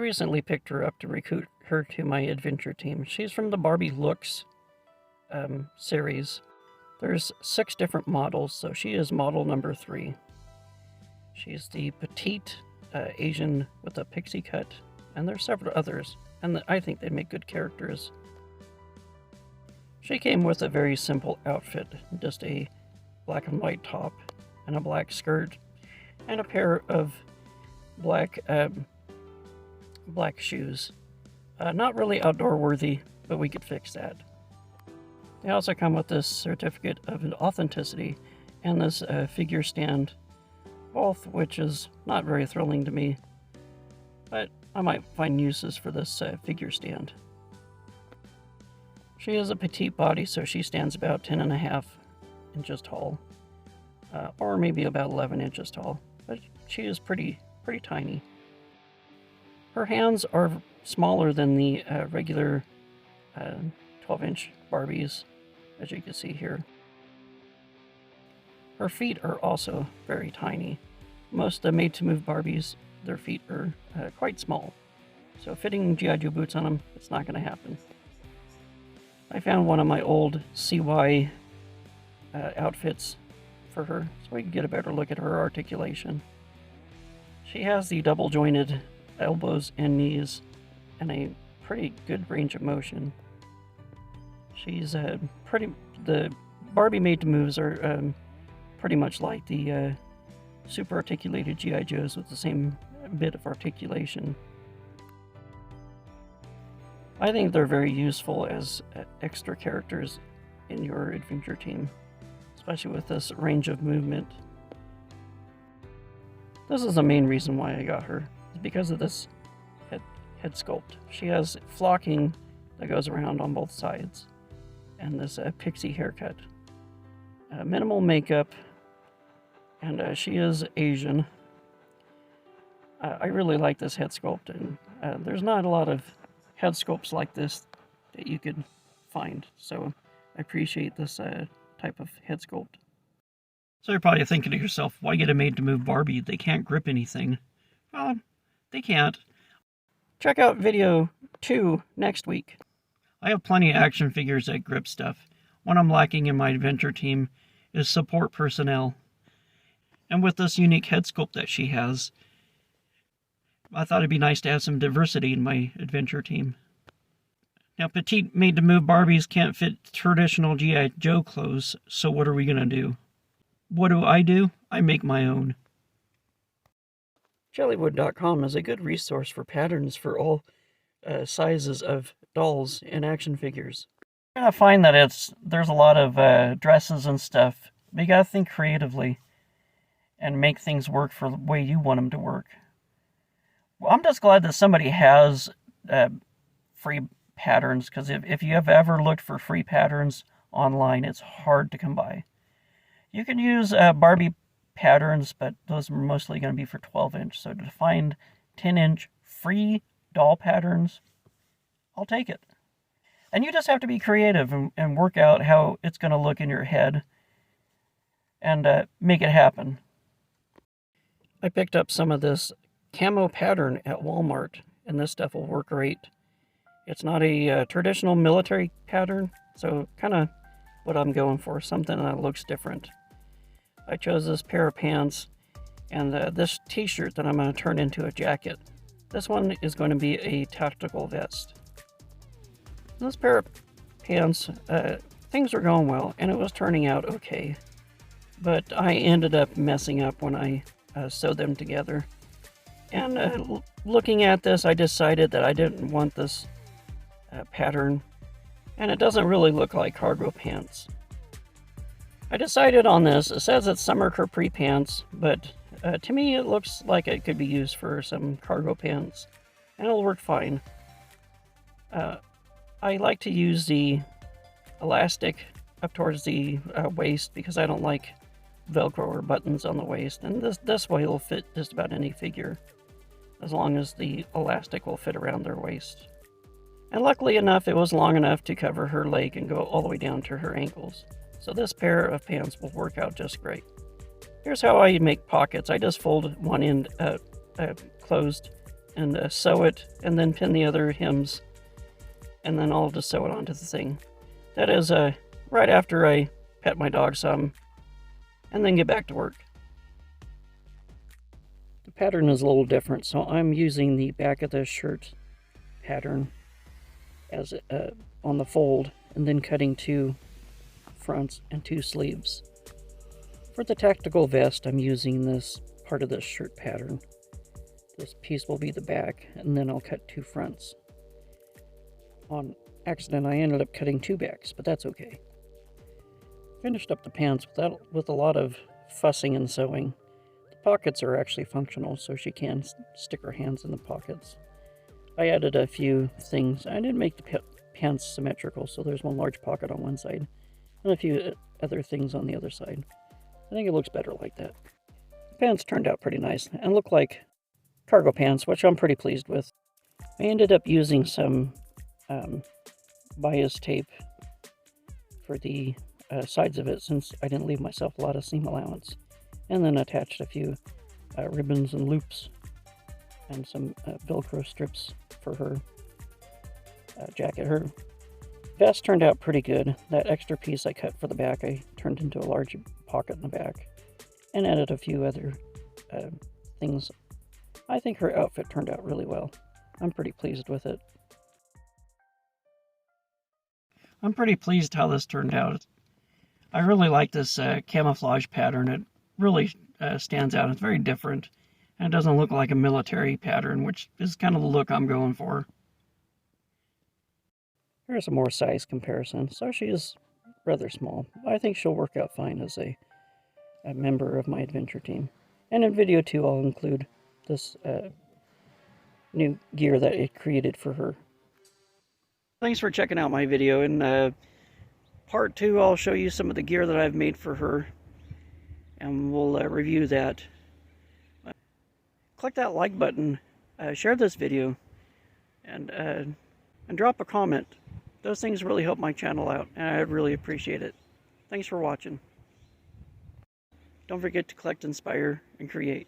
recently picked her up to recruit her to my adventure team. She's from the Barbie Looks series. There's 6 different models, so she is model number 3. She's the petite Asian with a pixie cut, and there's several others, and I think they make good characters. She came with a very simple outfit, just a black and white top and a black skirt and a pair of black shoes. Not really outdoor worthy, but we could fix that. They also come with this certificate of authenticity and this figure stand, both which is not very thrilling to me, but I might find uses for this figure stand. She is a petite body, so she stands about 10.5 inches tall, or maybe about 11 inches tall, but she is pretty tiny. Her hands are smaller than the regular 12-inch Barbies, as you can see here. Her feet are also very tiny. Most made-to-move Barbies, their feet are quite small, so fitting G.I. Joe boots on them, it's not going to happen. I found one of my old CY outfits for her, so we can get a better look at her articulation. She has the double-jointed elbows and knees and a pretty good range of motion. She's the Barbie made-to-moves are pretty much like the super articulated G.I. Joes with the same bit of articulation. I think they're very useful as extra characters in your adventure team, especially with this range of movement. This is the main reason why I got her, is because of this head sculpt. She has flocking that goes around on both sides, and this pixie haircut. Minimal makeup, and she is Asian. I really like this head sculpt, and there's not a lot of head sculpts like this that you could find, so I appreciate this type of head sculpt. So you're probably thinking to yourself, why get a made-to-move Barbie? They can't grip anything. Well, they can't. Check out video 2 next week. I have plenty of action figures that grip stuff. What I'm lacking in my adventure team is support personnel. And with this unique head sculpt that she has, I thought it'd be nice to have some diversity in my adventure team. Now, petite made-to-move Barbies can't fit traditional G.I. Joe clothes, so what are we going to do? What do? I make my own. Chellywood.com is a good resource for patterns for all sizes of dolls and action figures. You're going to find that there's a lot of dresses and stuff, but you got to think creatively and make things work for the way you want them to work. Well, I'm just glad that somebody has free patterns, because if you have ever looked for free patterns online, it's hard to come by. You can use Barbie patterns, but those are mostly going to be for 12-inch. So to find 10-inch free doll patterns, I'll take it. And you just have to be creative and work out how it's going to look in your head and make it happen. I picked up some of this camo pattern at Walmart, and this stuff will work great. It's not a traditional military pattern, so kind of what I'm going for, something that looks different. I chose this pair of pants and this t-shirt that I'm going to turn into a jacket. This one is going to be a tactical vest. This pair of pants, things were going well, and it was turning out okay. But I ended up messing up when I sewed them together. And looking at this, I decided that I didn't want this pattern, and it doesn't really look like cargo pants. I decided on this. It says it's summer capri pants, but to me it looks like it could be used for some cargo pants, and it'll work fine. I like to use the elastic up towards the waist because I don't like Velcro or buttons on the waist, and this way it'll fit just about any figure, as long as the elastic will fit around their waist. And luckily enough, it was long enough to cover her leg and go all the way down to her ankles. So this pair of pants will work out just great. Here's how I make pockets. I just fold one end closed and sew it, and then pin the other hems, and then I'll just sew it onto the thing. That is right after I pet my dog some, and then get back to work. The pattern is a little different, so I'm using the back of the shirt pattern as on the fold, and then cutting 2 fronts and 2 sleeves. For the tactical vest, I'm using this part of this shirt pattern. This piece will be the back, and then I'll cut 2 fronts. On accident, I ended up cutting 2 backs, but that's okay. Finished up the pants with a lot of fussing and sewing. The pockets are actually functional, so she can stick her hands in the pockets. I added a few things. I didn't make the pants symmetrical, so there's one large pocket on one side, and a few other things on the other side. I think it looks better like that. The pants turned out pretty nice, and look like cargo pants, which I'm pretty pleased with. I ended up using some bias tape for the sides of it, since I didn't leave myself a lot of seam allowance, and then attached a few ribbons and loops and some Velcro strips for her jacket. Her vest turned out pretty good. That extra piece I cut for the back, I turned into a large pocket in the back, and added a few other things. I think her outfit turned out really well. I'm pretty pleased with it. I'm pretty pleased how this turned out. I really like this camouflage pattern. It really stands out. It's very different, and it doesn't look like a military pattern, which is kind of the look I'm going for. Here's a more size comparison. So she is rather small. I think she'll work out fine as a member of my adventure team. And in video 2, I'll include this new gear that it created for her. Thanks for checking out my video. In part 2, I'll show you some of the gear that I've made for her, and we'll review that. Click that like button, share this video, and drop a comment. Those things really help my channel out, and I'd really appreciate it. Thanks for watching. Don't forget to collect, inspire, and create.